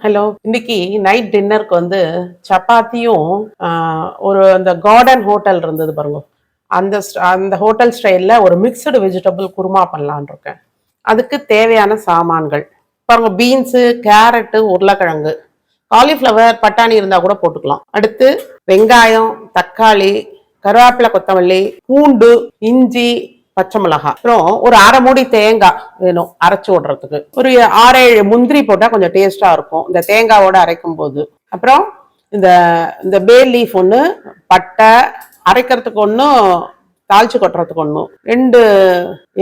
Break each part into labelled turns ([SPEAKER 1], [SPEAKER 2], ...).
[SPEAKER 1] Hello, இன்னைக்கு night டின்னருக்கு வந்து சப்பாத்தியும் ஒரு அந்த கார்டன் ஹோட்டல் இருந்தது பாருங்க. அந்த ஹோட்டல் ஸ்டைல்ல ஒரு மிக்சடு வெஜிடபிள் குருமா பண்ணலான் இருக்கேன். அதுக்கு தேவையான சாமான்கள் பாருங்க: பீன்ஸு, கேரட்டு, உருளைக்கிழங்கு, காலிஃப்ளவர், பட்டாணி இருந்தா கூட போட்டுக்கலாம். அடுத்து வெங்காயம், தக்காளி, கருவேப்பிலை, கொத்தமல்லி, பூண்டு, இஞ்சி, பச்சை மிளகாய், அப்புறம் ஒரு அரை மூடி தேங்காய் வேணும் அரைச்சு விடுறதுக்கு. ஒரு 6-7 முந்திரி போட்டா கொஞ்சம் டேஸ்டா இருக்கும் இந்த தேங்காவோட அரைக்கும் போது. அப்புறம் இந்த இந்த பே லீஃப் ஒன்று, பட்டை அரைக்கிறதுக்கு ஒன்றும், தாளிச்சு கொட்டுறதுக்கு ஒன்றும், 2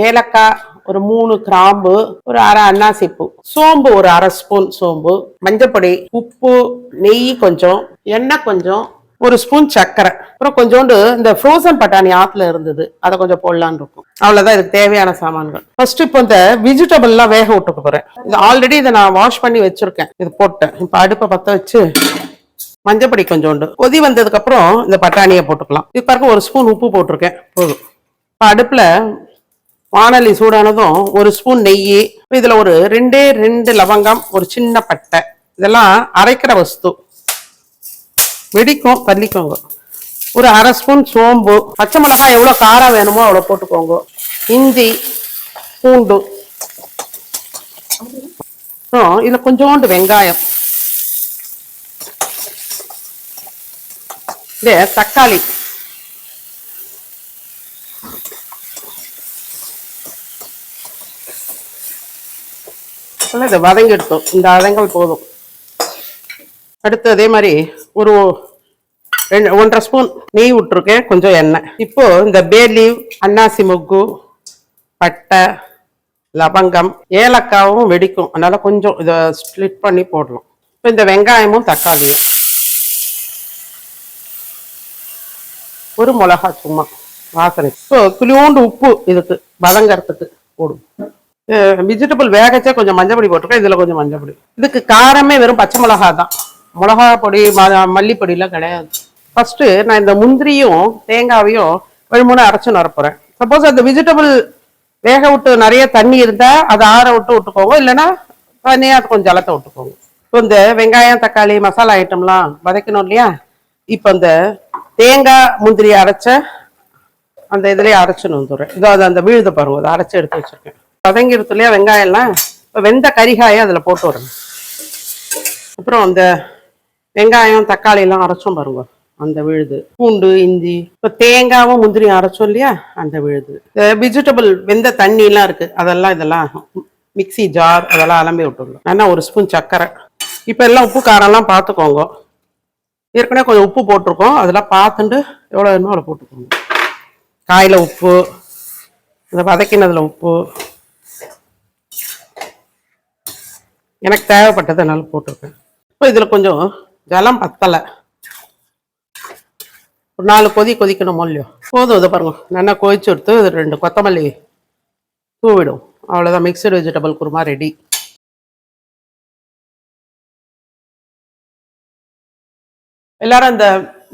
[SPEAKER 1] ஏலக்காய், ஒரு 3 கிராம்பு, ஒரு அரை அன்னாசிப்பூ, சோம்பு ஒரு அரை ஸ்பூன் சோம்பு, மஞ்சப்பொடி, உப்பு, நெய் கொஞ்சம், எண்ணெய் கொஞ்சம், ஒரு ஸ்பூன் சர்க்கரை, அப்புறம் கொஞ்சோண்டு இந்த ஃப்ரோசன் பட்டாணி ஆத்துல இருந்தது, அதை கொஞ்சம் போடலான்னு இருக்கும். அவ்வளவுதான் இதுக்கு தேவையான சாமான்கள். ஃபர்ஸ்ட் இப்போ இந்த வெஜிடபிள் எல்லாம் வேக விட்டுக்க போறேன். இது ஆல்ரெடி இதை நான் வாஷ் பண்ணி வச்சிருக்கேன். இது போட்டேன். இப்போ அடுப்பை பற்ற வச்சு மஞ்சப்பொடி கொஞ்சோண்டு கொதி வந்ததுக்கு அப்புறம் இந்த பட்டாணியை போட்டுக்கலாம். இது பாருங்க, ஒரு ஸ்பூன் உப்பு போட்டிருக்கேன், போதும். இப்போ அடுப்புல வானலி சூடானதும் ஒரு ஸ்பூன் நெய், இதுல ஒரு 2 லவங்கம், ஒரு சின்ன பட்டை, இதெல்லாம் அரைக்கிற வஸ்து, வெடிக்கும், தள்ளிக்கோங்க. ஒரு அரை ஸ்பூன் சோம்பு, பச்சை மிளகாய் எவ்வளோ காரம் வேணுமோ அவ்வளோ போட்டுக்கோங்க, இஞ்சி, பூண்டு, இதில் கொஞ்சோண்டு வெங்காயம், இது தக்காளி, இதை வதங்கி எடுத்தோம். இந்த வதங்கல் போதும். அடுத்து அதே மாதிரி ஒரு 1.5 ஸ்பூன் நெய் விட்டுருக்கேன், கொஞ்சம் எண்ணெய். இப்போ இந்த பே லீவ், அன்னாசி மொக்கு, பட்டை, லவங்கம், ஏலக்காவும் வெடிக்கும், அதனால கொஞ்சம் இதை ஸ்ப்ளிட் பண்ணி போடலாம். இப்போ இந்த வெங்காயமும் தக்காளியும், ஒரு மிளகா சும்மா வாசனை. இப்போ துளியோண்டு உப்பு இதுக்கு வதங்கறதுக்கு போடும். வெஜிடபிள் வேகச்சா கொஞ்சம் மஞ்சப்பொடி போட்டிருக்கேன், இதுல கொஞ்சம் மஞ்சப்பொடி. இதுக்கு காரமே வெறும் பச்சை மிளகா தான், மிளகா பொடி மல்லிப்பொடியெலாம் கிடையாது. ஃபர்ஸ்ட் நான் இந்த முந்திரியும் தேங்காவையும் 3 அரைச்சு நிரப்புறேன். சப்போஸ் அந்த வெஜிடபிள் வேக விட்டு நிறைய தண்ணி இருந்தா அதை ஆற விட்டு விட்டுக்கோங்க, இல்லைன்னா தனியாக அது கொஞ்சம் ஜலத்தை விட்டுக்கோங்க. இப்போ இந்த வெங்காயம், தக்காளி, மசாலா ஐட்டம்லாம் வதக்கணும் இல்லையா? இப்போ இந்த தேங்காய் முந்திரி அரைச்ச அந்த இதுலயே அரைச்சுன்னு வந்துடுறேன். இதோ அது அந்த விழுத பாருங்க, அதை அரைச்சு எடுத்து வச்சிருக்கேன். வதங்கிடுது இல்லையா வெங்காயம் எல்லாம்? இப்போ வெந்த கரிகாயை அதில் போட்டு விடுறேன். அப்புறம் அந்த வெங்காயம், தக்காளி எல்லாம் அரைச்சோம் பாருங்க, அந்த விழுது, பூண்டு, இஞ்சி, இப்போ தேங்காவும் முந்திரியும் அரைச்சோம் இல்லையா, அந்த விழுது. வெஜிடபிள் வெந்த தண்ணி எல்லாம் இருக்கு, அதெல்லாம் இதெல்லாம் மிக்சி ஜார் அதெல்லாம் அலம்பி விட்டுடலாம். ஏன்னா ஒரு ஸ்பூன் சர்க்கரை. இப்போ எல்லாம் உப்பு காரம்லாம் பார்த்துக்கோங்க. ஏற்கனவே கொஞ்சம் உப்பு போட்டிருக்கோம், அதெல்லாம் பார்த்துட்டு எவ்வளோ வேணுமோ அவ்வளோ போட்டுக்கோங்க. காயில் உப்பு, இதை வதக்கினதில் உப்பு, எனக்கு தேவைப்பட்டதுனால போட்டிருக்கேன். இப்போ இதில் கொஞ்சம் ஜலம் பத்தலை, ஒரு 4 கொதிக்கணும் இல்லையோ, போதும். இதை பாருங்க, நல்லா கொதிச்சு எடுத்து 2 கொத்தமல்லி தூவிடும். அவ்வளோதான், மிக்சடு வெஜிடபிள் குருமா ரெடி. எல்லாரும் இந்த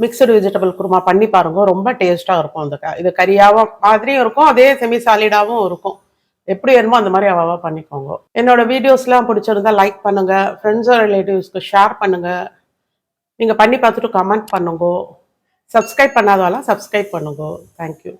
[SPEAKER 1] மிக்சடு வெஜிடபிள் குருமா பண்ணி பாருங்க, ரொம்ப டேஸ்ட்டாக இருக்கும். அந்த இது கறியாவும் மாதிரியும் இருக்கும், அதே செமி சாலிடாகவும் இருக்கும். எப்படி வேணுமோ அந்த மாதிரி அவ்வளவா பண்ணிக்கோங்க. என்னோட வீடியோஸ்லாம் பிடிச்சிருந்தா லைக் பண்ணுங்க, ஃப்ரெண்ட்ஸ் ரிலேட்டிவ்ஸ்க்கு ஷேர் பண்ணுங்க. நீங்கள் பண்ணி பார்த்துட்டு கமெண்ட் பண்ணுங்க. சப்ஸ்கிரைப் பண்ணாதவெல்லாம் சப்ஸ்கிரைப் பண்ணுங்க. தேங்க்யூ.